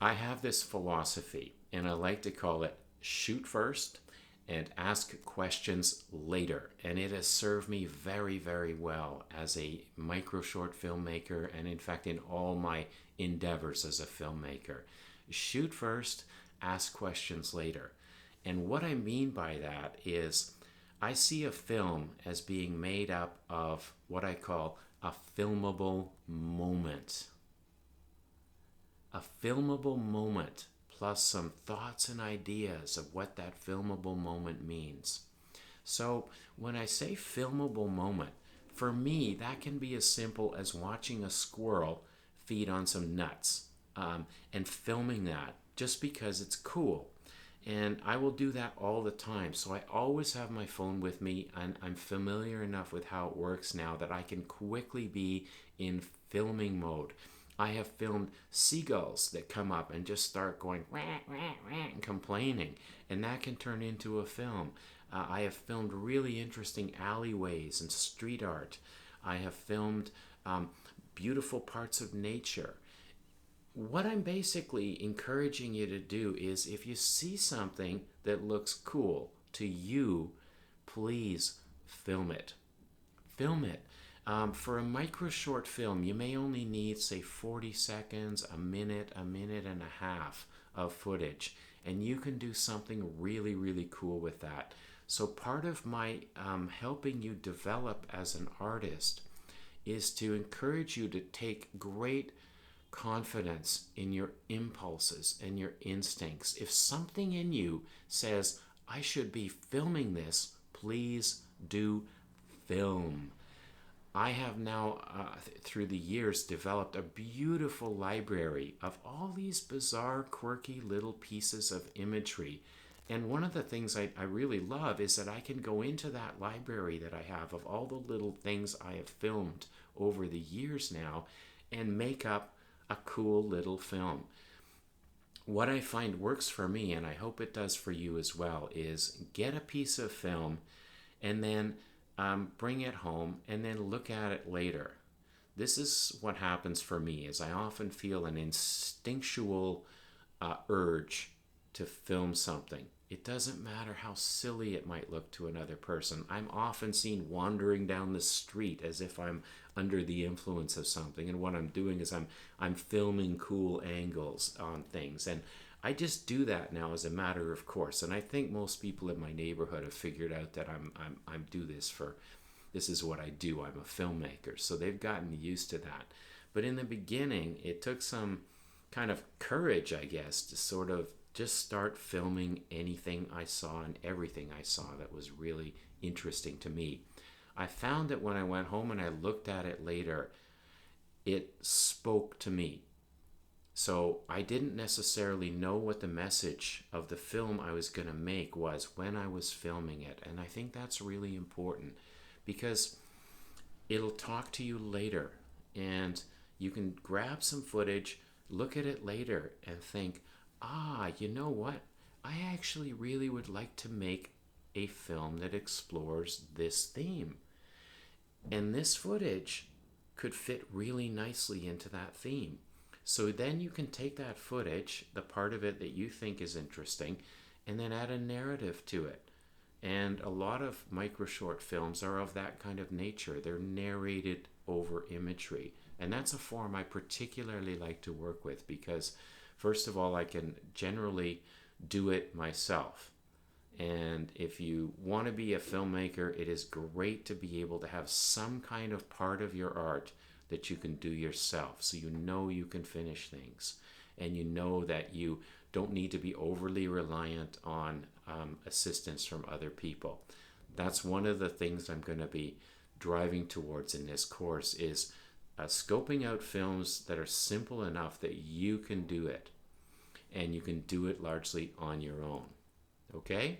I have this philosophy, and I like to call it shoot first and ask questions later. And it has served me very, very well as a micro short filmmaker, and in fact, in all my endeavors as a filmmaker. Shoot first, ask questions later. And what I mean by that is I see a film as being made up of what I call a filmable moment. A filmable moment plus some thoughts and ideas of what that filmable moment means. So, when I say filmable moment, for me, that can be as simple as watching a squirrel feed on some nuts and filming that just because it's cool. And I will do that all the time. So I always have my phone with me, and I'm familiar enough with how it works now that I can quickly be in filming mode. I have filmed seagulls that come up and just start going rah, rah, rah, and complaining, and that can turn into a film. I have filmed really interesting alleyways and street art. I have filmed beautiful parts of nature. What I'm basically encouraging you to do is if you see something that looks cool to you, please film it. Film it. For a micro short film, you may only need, say, 40 seconds, a minute and a half of footage, and you can do something really, really cool with that. So, part of my helping you develop as an artist is to encourage you to take great confidence in your impulses and your instincts. If something in you says, I should be filming this, please do film. I have now, through the years, developed a beautiful library of all these bizarre, quirky little pieces of imagery. And one of the things I really love is that I can go into that library that I have of all the little things I have filmed over the years now and make up a cool little film. What I find works for me, and I hope it does for you as well, is get a piece of film and then bring it home and then look at it later. This is what happens for me is I often feel an instinctual urge to film something. It doesn't matter how silly it might look to another person. I'm often seen wandering down the street as if I'm under the influence of something, and what I'm doing is I'm filming cool angles on things, and I just do that now as a matter of course. And I think most people in my neighborhood have figured out that I'm do this for this is what I do. I'm a filmmaker, so they've gotten used to that. But in the beginning, it took some kind of courage, I guess, to sort of just start filming anything I saw and everything I saw that was really interesting to me. I found that when I went home and I looked at it later, it spoke to me. So I didn't necessarily know what the message of the film I was going to make was when I was filming it. And I think that's really important because it'll talk to you later, and you can grab some footage, look at it later, and think, you know what? I actually really would like to make a film that explores this theme. And this footage could fit really nicely into that theme. So then you can take that footage, the part of it that you think is interesting, and then add a narrative to it. And a lot of micro short films are of that kind of nature. They're narrated over imagery. And that's a form I particularly like to work with because, first of all, I can generally do it myself. And if you want to be a filmmaker, it is great to be able to have some kind of part of your art that you can do yourself. So you know you can finish things. And you know that you don't need to be overly reliant on assistance from other people. That's one of the things I'm going to be driving towards in this course is scoping out films that are simple enough that you can do it. And you can do it largely on your own. Okay?